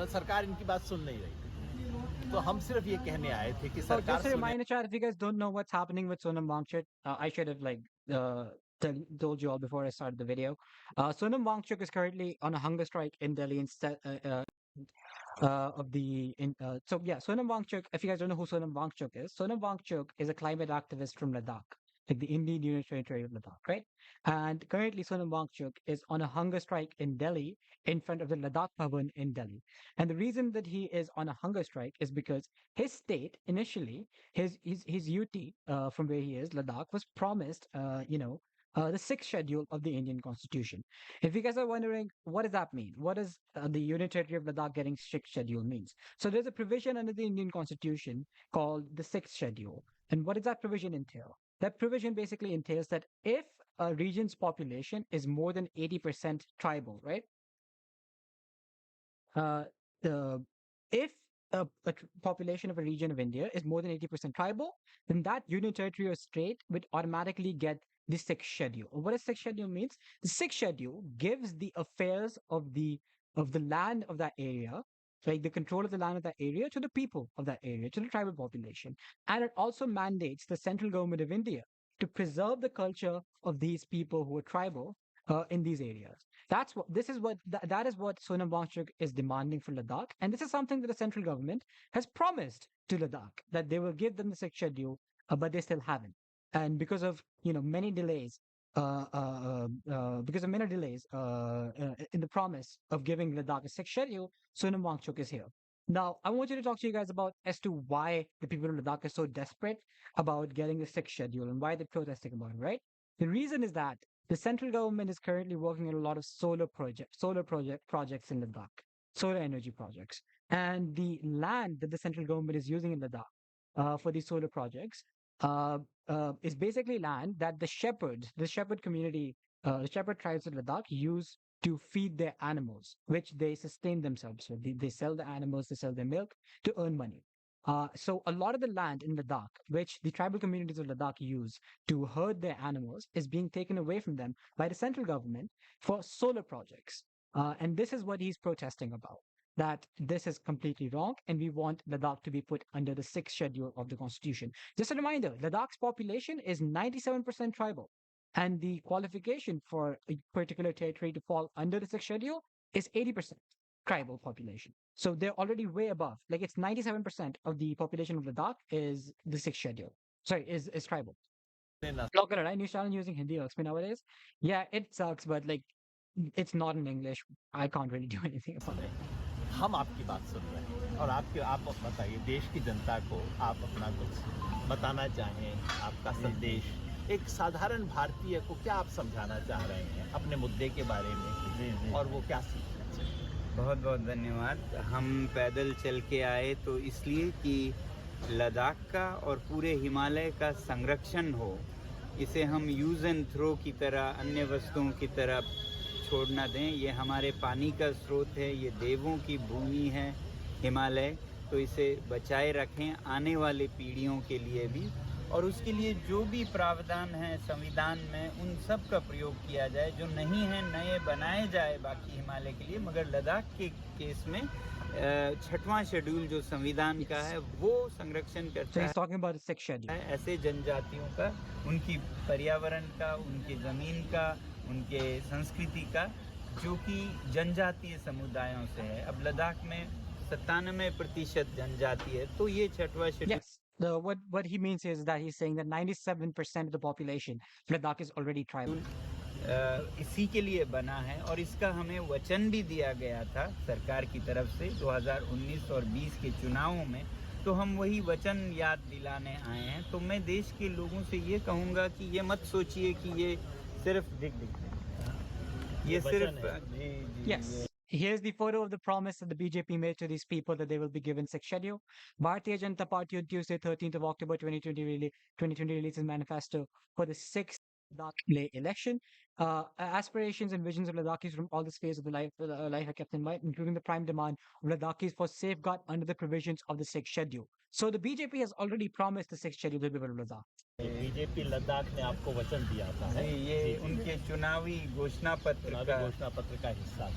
पर सरकार इनकी बात सुन नहीं रही थी। तो हम सिर्फ ये कहने आए थे कि So सरकार just a सुने। reminder, chat, if you guys don't know what's happening with Sonam Wangchuk, I should have told you all before I started the video. Sonam Wangchuk is currently on a hunger strike in Delhi instead of the in so yeah, Sonam Wangchuk. If you guys don't know who Sonam Wangchuk is, Sonam Wangchuk is a climate activist from Ladakh, like the Indian Union Territory of Ladakh, right? And currently, Sonam Wangchuk is on a hunger strike in Delhi in front of the Ladakh Bhavan in Delhi. And the reason that he is on a hunger strike is because his state initially, his UT from where he is, Ladakh, was promised, the sixth schedule of the Indian Constitution. If you guys are wondering, what does that mean? What does the Union Territory of Ladakh getting sixth schedule means? So there's a provision under the Indian Constitution called the sixth schedule. And what does that provision entail? That provision basically entails that if a region's population is more than 80% tribal, right? Uh, the if a population of a region of India is more than 80% tribal, then that union territory or state would automatically get the sixth schedule. What a sixth schedule means? The sixth schedule gives the affairs of the land of that area, like the control of the land of that area, to the people of that area, to the tribal population, and it also mandates the central government of India to preserve the culture of these people who are tribal in these areas. That's what this is what that is what Sonam Wangchuk is demanding for Ladakh, and this is something that the central government has promised to Ladakh that they will give them the sixth schedule, but they still haven't. And because of many delays, in the promise of giving Ladakh a sixth schedule, Sonam Wangchuk is here. Now, I want you to talk to you guys about as to why the people of Ladakh are so desperate about getting the sixth schedule and why they're protesting about it. Right? The reason is that the central government is currently working on a lot of projects in Ladakh, solar energy projects. And the land that the central government is using in Ladakh for these solar projects is basically land that the shepherd community, the shepherd tribes of Ladakh use to feed their animals, which they sustain themselves with. They sell the animals, they sell their milk to earn money. So a lot of the land in Ladakh, which the tribal communities of Ladakh use to herd their animals, is being taken away from them by the central government for solar projects. And this is what he's protesting about. That this is completely wrong, and we want Ladakh to be put under the sixth schedule of the constitution. Just a reminder, Ladakh's population is 97% tribal, and the qualification for a particular territory to fall under the sixth schedule is 80% tribal population. So they're already way above. Like it's 97% of the population of Ladakh is the sixth schedule. Sorry, is tribal. Not gonna lie, news channel using Hindi irks me nowadays. Yeah, it sucks, but like it's not in English. I can't really do anything about it. हम आपकी बात सुन रहे हैं और आप बताइए देश की जनता को आप अपना कुछ बताना चाहें, आपका संदेश एक साधारण भारतीय को क्या आप समझाना चाह रहे हैं अपने मुद्दे के बारे में और वो क्या सीखना चाहिए? बहुत बहुत धन्यवाद। हम पैदल चल के आए तो इसलिए कि लद्दाख का और पूरे हिमालय का संरक्षण हो, इसे हम यूज़ एंड थ्रो की तरह अन्य वस्तुओं की तरह छोड़ ना दें। ये हमारे पानी का स्रोत है, ये देवों की भूमि है हिमालय, तो इसे बचाए रखें आने वाले पीढ़ियों के लिए भी, और उसके लिए जो भी प्रावधान है संविधान में उन सब का प्रयोग किया जाए। जो नहीं है नए बनाए जाए बाकी हिमालय के लिए, मगर लद्दाख के केस में छठवां शेड्यूल जो संविधान का है वो संरक्षण करता है ऐसे जनजातियों का, उनकी पर्यावरण का, उनकी ज़मीन का, उनके संस्कृति का, जो कि जनजातीय समुदायों से है। अब लद्दाख में 97% जनजाति है, तो ये छठवां schedule What he means is that he's saying that 97% of the population Ladakh is already tribal. इसी के लिए बना है और इसका हमें वचन भी दिया गया था सरकार की तरफ से 2019 और 20 के चुनावों में, तो हम वही वचन याद दिलाने आए हैं। तो मैं देश के लोगों से ये कहूँगा कि ये मत सोचिए कि ये सिर्फ ये सिर्फ Yes. Here's the photo of the promise that the BJP made to these people that they will be given sixth schedule. Bharatiya Janata Party on Tuesday, 13th of October 2020 releases manifesto for the sixth Ladakh election. Aspirations and visions of Ladakhis from all the spheres of the life are kept in mind, including the prime demand of Ladakhis for safeguard under the provisions of the sixth schedule. So the BJP has already promised the sixth schedule to the people of Ladakh. BJP Ladakh ने आपको वचन दिया था, ये उनके चुनावी घोषणा पत्र का हिस्सा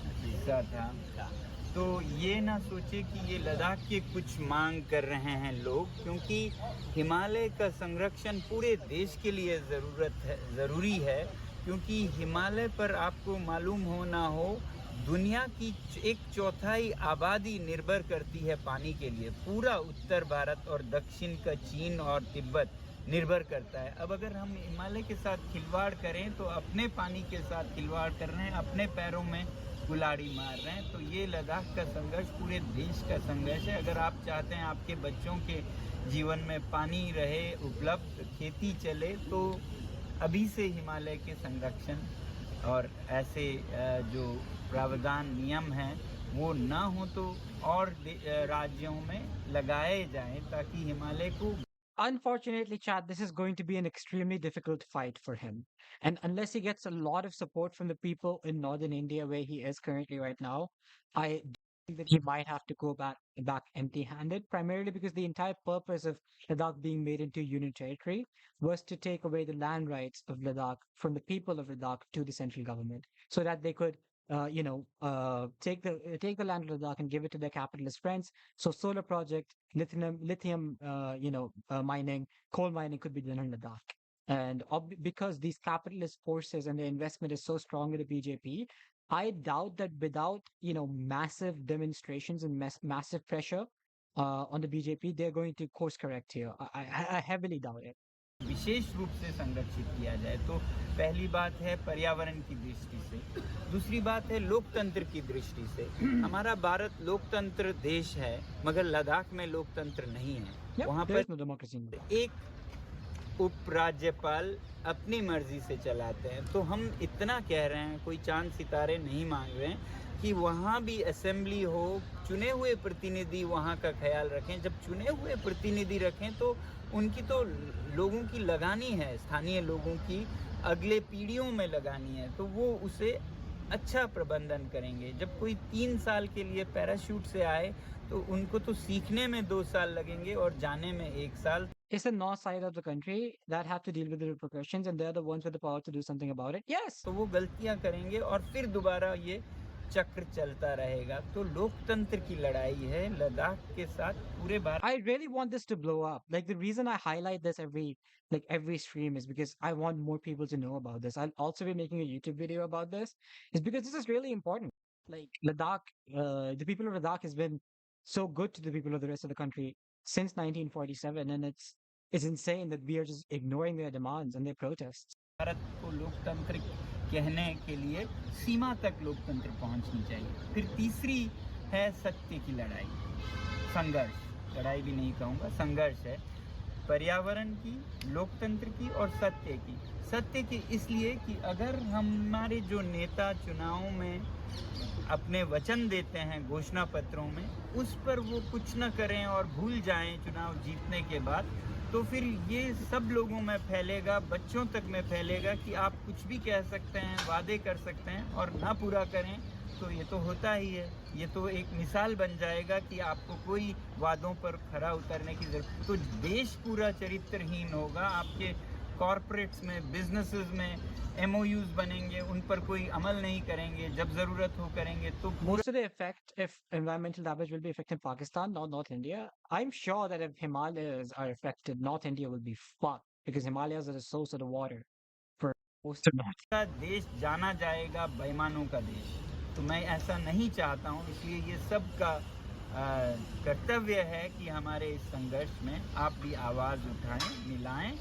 था। तो ये ना सोचे कि ये लद्दाख की कुछ मांग कर रहे हैं लोग, क्योंकि हिमालय का संरक्षण पूरे देश के लिए ज़रूरी है, क्योंकि हिमालय पर आपको मालूम हो ना हो, दुनिया की 1/4 आबादी निर्भर करती है पानी के लिए। पूरा उत्तर भारत और दक्षिण का चीन और तिब्बत निर्भर करता है। अब अगर हम हिमालय के साथ खिलवाड़ करें तो अपने पानी के साथ खिलवाड़ कर रहे हैं, अपने पैरों में कुल्हाड़ी मार रहे हैं। तो ये लद्दाख का संघर्ष पूरे देश का संघर्ष है। अगर आप चाहते हैं आपके बच्चों के जीवन में पानी रहे उपलब्ध, खेती चले, तो अभी से हिमालय के संरक्षण और ऐसे जो प्रावधान नियम हैं वो ना हो तो और राज्यों में लगाए जाएं, ताकि हिमालय को Unfortunately, Chad, this is going to be an extremely difficult fight for him. And unless he gets a lot of support from the people in northern India, where he is currently right now, I think that he might have to go back empty-handed, primarily because the entire purpose of Ladakh being made into union territory was to take away the land rights of Ladakh from the people of Ladakh to the central government, so that they could take the land of Ladakh and give it to their capitalist friends. So solar project, lithium, mining, coal mining could be done in Ladakh. And because these capitalist forces and the investment is so strong in the BJP, I doubt that without massive demonstrations and massive pressure on the BJP, they're going to course correct here. I heavily doubt it. विशेष रूप से संरक्षित किया जाए। तो पहली बात है पर्यावरण की दृष्टि से, दूसरी बात है लोकतंत्र की दृष्टि से। हमारा भारत लोकतंत्र देश है, मगर लद्दाख में लोकतंत्र नहीं है। वहाँ पर एक उपराज्यपाल अपनी मर्जी से चलाते हैं। तो हम इतना कह रहे हैं, कोई चांद सितारे नहीं मांग रहे हैं कि वहाँ भी असेंबली हो, चुने हुए प्रतिनिधि वहाँ का ख्याल रखें। जब चुने हुए प्रतिनिधि रखें तो उनकी तो लोगों की लगानी है, स्थानीय लोगों की अगले पीढ़ियों में लगानी है, तो वो उसे अच्छा प्रबंधन करेंगे। जब कोई 3 साल के लिए पैराशूट से आए तो उनको तो सीखने में 2 साल लगेंगे और जाने में 1 साल। It's the north side of the country that have to deal with the repercussions, and they're the ones with the power to do something about it. Yes. तो वो गलतियां करेंगे और फिर दोबारा ये चक्र चलता रहेगा। तो लोकतंत्र की लड़ाई है लद्दाख के साथ पूरे Bharat. I really want this to blow up. Like, the reason I highlight this every stream is because I want more people to know about this. I'll also be making a YouTube video about this, is because this is really important. Like, Ladakh, the people of Ladakh has been so good to the people of the rest of the country since 1947, and it's insane that we are just ignoring their demands and their protests. Bharat को लोकतंत्र कहने के लिए सीमा तक लोकतंत्र पहुंचनी चाहिए। फिर तीसरी है सत्य की लड़ाई, संघर्ष, लड़ाई भी नहीं कहूँगा, संघर्ष है पर्यावरण की, लोकतंत्र की और सत्य की। सत्य की इसलिए कि अगर हमारे जो नेता चुनावों में अपने वचन देते हैं घोषणा पत्रों में, उस पर वो कुछ न करें और भूल जाएं चुनाव जीतने के बाद, तो फिर ये सब लोगों में फैलेगा, बच्चों तक में फैलेगा कि आप कुछ भी कह सकते हैं, वादे कर सकते हैं और ना पूरा करें तो ये तो होता ही है। ये तो एक मिसाल बन जाएगा कि आपको कोई वादों पर खरा उतरने की जरूरत, तो देश पूरा चरित्रहीन होगा। आपके कॉर्पोरेट्स में, बिजनेसेस में MOUs बनेंगे, उन पर कोई अमल नहीं करेंगे, जब जरूरत हो करेंगे तो Most of the effect, if environmental damage will be affecting Pakistan, not North India. I'm sure that if Himalayas are affected, North India will be fucked, because Himalayas are the source of the water for most of North. का देश जाना जाएगा बेईमानों का देश। तो मैं ऐसा नहीं चाहता हूँ, इसलिए ये सब का कर्तव्य है कि हमारे इस संघर्ष में आप भी आवाज़ उठाएं, मिलाएं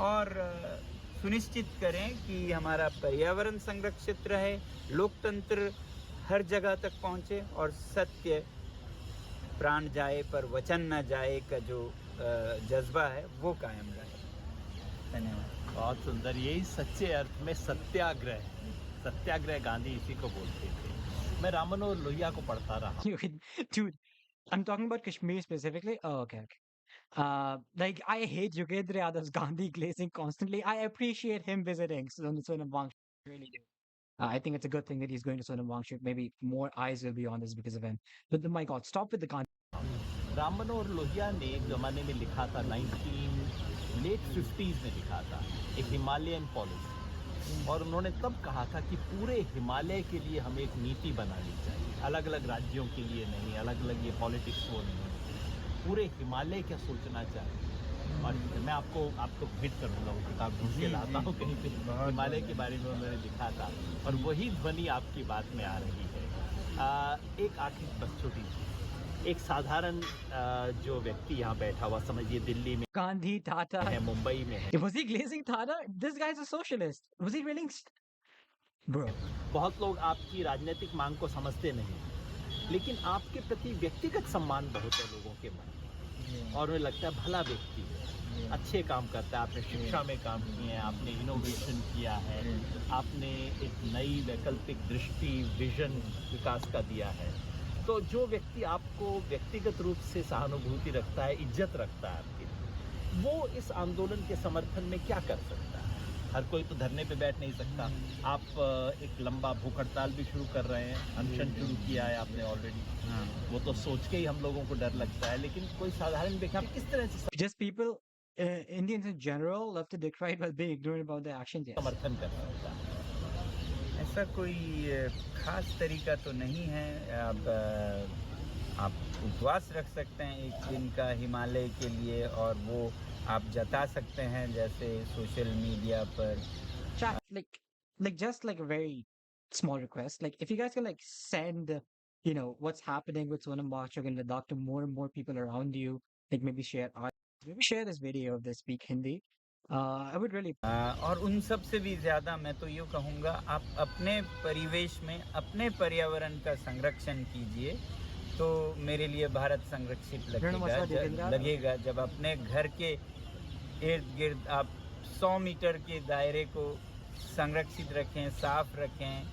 और सुनिश्चित करें कि हमारा पर्यावरण संरक्षित रहे, लोकतंत्र हर जगह तक पहुँचे और सत्य प्राण जाए पर वचन न जाए का जो जज्बा है वो कायम रहे। धन्यवाद। बहुत सुंदर, यही सच्चे अर्थ में सत्याग्रह है। सत्याग्रह गांधी इसी को बोलते थे। मैं राममनोहर लोहिया को पढ़ता रहा। Dude, I'm talking about Kashmir specifically. Oh, okay. Like, I hate Yogendra Yadav's Gandhi glazing constantly. I appreciate him visiting Sonam Wangchuk. Really do. I think it's a good thing that he's going to Sonam Wangchuk. Maybe more eyes will be on this because of him. But my God, stop with the Gandhi. Rammanohar Lohia ने एक जमाने में लिखा था, late 50s में लिखा था, एक हिमालयन पॉलिसी। और उन्होंने तब कहा था कि पूरे हिमालय के लिए हमें एक नीति बनानी चाहिए, अलग अलग राज्यों के लिए नहीं, अलग अलग ये पॉलिटिक्स वो नहीं, पूरे हिमालय क्या सोचना चाहिए। और मैं आपको भेंट करूँगा, वो किताब ढूंढ के लाता हूँ कहीं पे, हिमालय के बारे में उन्होंने लिखा था और वही ध्वनि आपकी बात में आ रही है। एक आखिरी बस छोटी सी, एक साधारण जो व्यक्ति यहाँ बैठा हुआ, समझिए दिल्ली में Gandhi, Tata. है, मुंबई में है, Was he glazing Tata? This guy's a socialist. Was he really? Bro. बहुत लोग आपकी राजनीतिक मांग को समझते नहीं, लेकिन आपके प्रति व्यक्तिगत सम्मान बहुत है लोगों के मन में, और मुझे लगता है भला व्यक्ति है, अच्छे काम करता है। आपने शिक्षा में काम किए हैं, आपने इनोवेशन किया है, आपने एक नई वैकल्पिक दृष्टि, विजन विकास का दिया है। तो जो व्यक्ति आपको व्यक्तिगत रूप से सहानुभूति रखता है, इज्जत रखता है आपके लिए, वो इस आंदोलन के समर्थन में क्या कर सकता है? हर कोई तो धरने पे बैठ नहीं सकता। आप एक लंबा भूख हड़ताल भी शुरू कर रहे हैं, अनशन शुरू किया है आपने ऑलरेडी। वो तो सोच के ही हम लोगों को डर लगता है, लेकिन कोई साधारण व्यक्ति किस तरह से Just people, Indians in general, love to decry while being ignorant about their actions. Yes. समर्थन कर सकता है? ऐसा कोई खास तरीका तो नहीं है। अब आप उपवास रख सकते हैं एक दिन का हिमालय के लिए, और वो आप जता सकते हैं जैसे सोशल मीडिया पर। Chat, just like a very small request. Like, if you guys can like send, what's happening with Sonam Wangchuk in Ladakh to more and more people around you, like maybe share this video of this Speak Hindi. I would really. और उन सब से भी ज़्यादा मैं तो ये कहूँगा, आप अपने परिवेश में अपने पर्यावरण का संरक्षण कीजिए, तो मेरे लिए भारत संरक्षित लगेगा जब अपने घर के इर्द गिर्द आप 100 मीटर के दायरे को संरक्षित रखें, साफ रखें,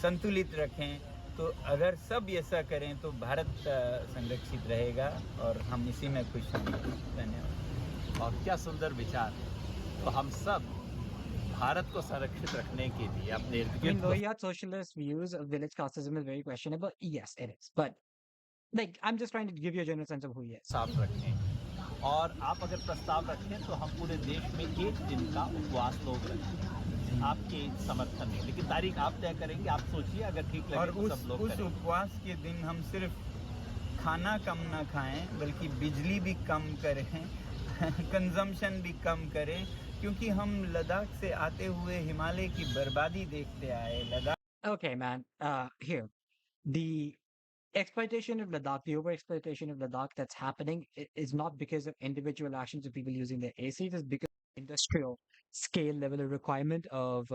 संतुलित रखें। तो अगर सब ऐसा करें तो भारत संरक्षित रहेगा, और हम इसी में खुश होंगे। धन्यवाद। और क्या सुंदर विचार है। तो हम सब भारत को संरक्षित रखने के लिए अपने इर्द I mean, गिर्द though he had socialist views, village casteism is very questionable. Yes, it is. But like, I'm just trying to give you a general sense of who he is. साफ रखें। और आप अगर प्रस्ताव रखें तो हम पूरे देश में एक दिन का उपवास लोग रखें आपके समर्थन में, लेकिन तारीख आप तय करेंगे। आप सोचिए, अगर ठीक लगे और तो सब लोग उस करेंगे। उपवास के दिन हम सिर्फ खाना कम ना खाएं, बल्कि बिजली भी कम करें, कंजम्पशन भी कम करें, क्योंकि हम लद्दाख से आते हुए हिमालय की बर्बादी देखते आए। Ladakh Okay, man. Here, the exploitation of Ladakh, the overexploitation of Ladakh that's happening is not because of individual actions of people using their ACs. It's because of industrial scale level of requirement of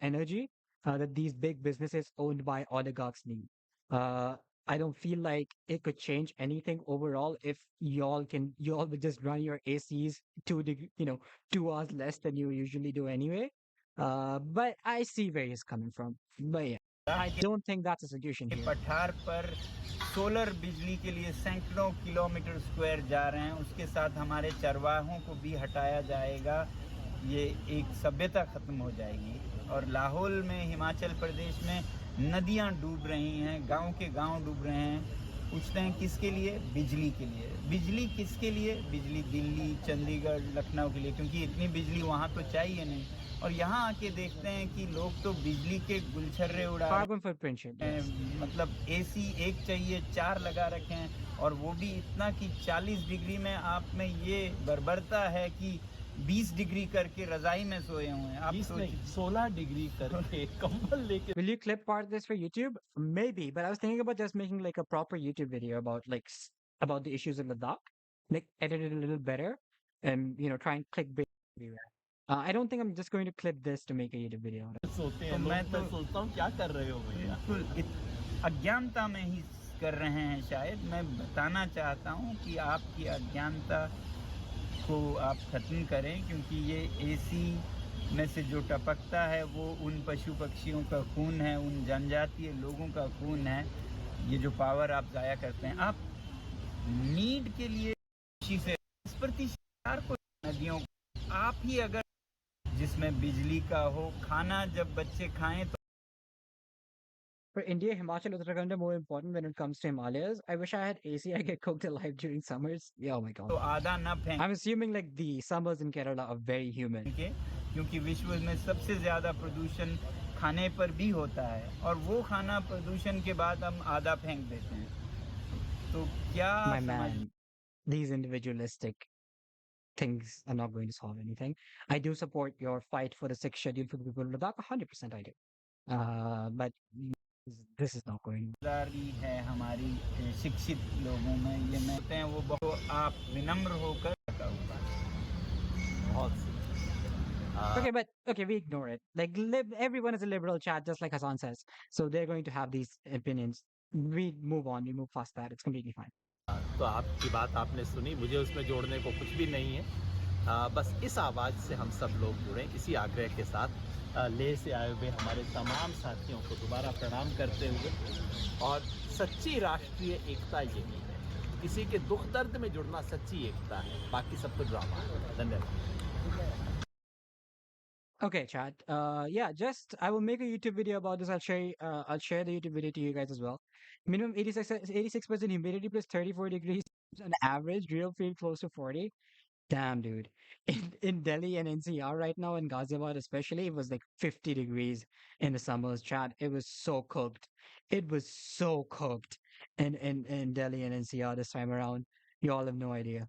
energy that these big businesses owned by oligarchs need. I don't feel like it could change anything overall if y'all would just run your ACs 2 hours less than you usually do anyway. But I see where he's coming from. But yeah. I don't think that's a solution के here. पठार पर solar बिजली के लिए सैकड़ों kilometre square जा रहे हैं। उसके साथ हमारे चरवाहों को भी हटाया जाएगा। ये एक सभ्यता खत्म हो जाएगी। और लाहौल में, हिमाचल प्रदेश में नदियां डूब रही हैं, गांव के गांव डूब रहे हैं। पूछते हैं किसके लिए? बिजली के लिए। बिजली किसके लिए? बिजली दिल्ली, चंडीगढ़, लखनऊ के लिए, क्योंकि इतनी बिजली वहाँ तो चाहिए नहीं। और यहाँ आके देखते हैं कि लोग तो बिजली के गुलछर्रे उड़ा रहे Carbon footprint shit. हैं। Yes. मतलब एसी एक चाहिए, 4 लगा रखे हैं, और वो भी इतना कि 40 डिग्री में आप में ये बर्बरता है कि 20 डिग्री करके रजाई में सोए हुए हैं। आप 20 नहीं, सोचिए। 16 डिग्री करके कंबल लेके। Will you clip part of this for YouTube? Maybe, but I was thinking about just making like a proper YouTube video about the issues in Ladakh, like edit it a little better, and try and clickbait everywhere. I don't think I'm just going to clip this to make a YouTube video. सोते हैं तो लोग, मैं मैं सोचता हूँ क्या कर रहे हो भैया। बिल्कुल अज्ञानता में ही कर रहे हैं शायद। मैं बताना चाहता हूँ कि आपकी अज्ञानता को आप खत्म करें, क्योंकि ये एसी में से जो टपकता है वो उन पशु पक्षियों का खून है, उन जनजातीय लोगों का खून है। ये जो पावर आप ज़ाया करते हैं, आप नीड के लिए कृषि से 10% को नदियों को आप ही अगर जिसमें बिजली का हो, खाना जब बच्चे खाएं तो For India, Himachal, Uttarakhand are more important when it comes to Himalayas. I wish I had AC. I get cooked alive during summers. Yeah, oh my god. आधा न फेंक I'm assuming like the summers in Kerala are very humid. के क्योंकि विश्व में सबसे ज़्यादा प्रदूषण खाने पर भी होता है, और वो खाना प्रदूषण के बाद हम आधा फेंक देते हैं। तो क्या My समझ man, these individualistic things are not going to solve anything. I do support your fight for the sixth schedule for the people of Ladakh. 100% I do. But this is not going. समझदारी है हमारी शिक्षित लोगों में, ये मैं कहते हैं वो बहुत आप विनम्र होकर का होगा। बहुत सही। Okay, but okay, we ignore it. Like, everyone is a liberal chat, just like Hassan says. So they're going to have these opinions. We move on. We move past that. It's completely fine. तो आपकी बात आपने सुनी, मुझे उसमें जोड़ने को कुछ भी नहीं है। बस इस आवाज़ से हम सब लोग जुड़ें, इसी आग्रह के साथ लेह से आए हुए हमारे तमाम साथियों को दोबारा प्रणाम करते हुए, और सच्ची राष्ट्रीय एकता यही है, किसी के दुख दर्द में जुड़ना सच्ची एकता है, बाकी सब तो ड्रामा है। धन्यवाद। Okay, chat. Yeah, just I will make a YouTube video about this. I'll share the YouTube video to you guys as well. Minimum 86% humidity plus 34 degrees on average. Real feel close to 40. Damn, dude. In Delhi and NCR right now, in Ghaziabad especially, it was like 50 degrees in the summers, chat. It was so cooked. It was so cooked in Delhi and NCR this time around. You all have no idea.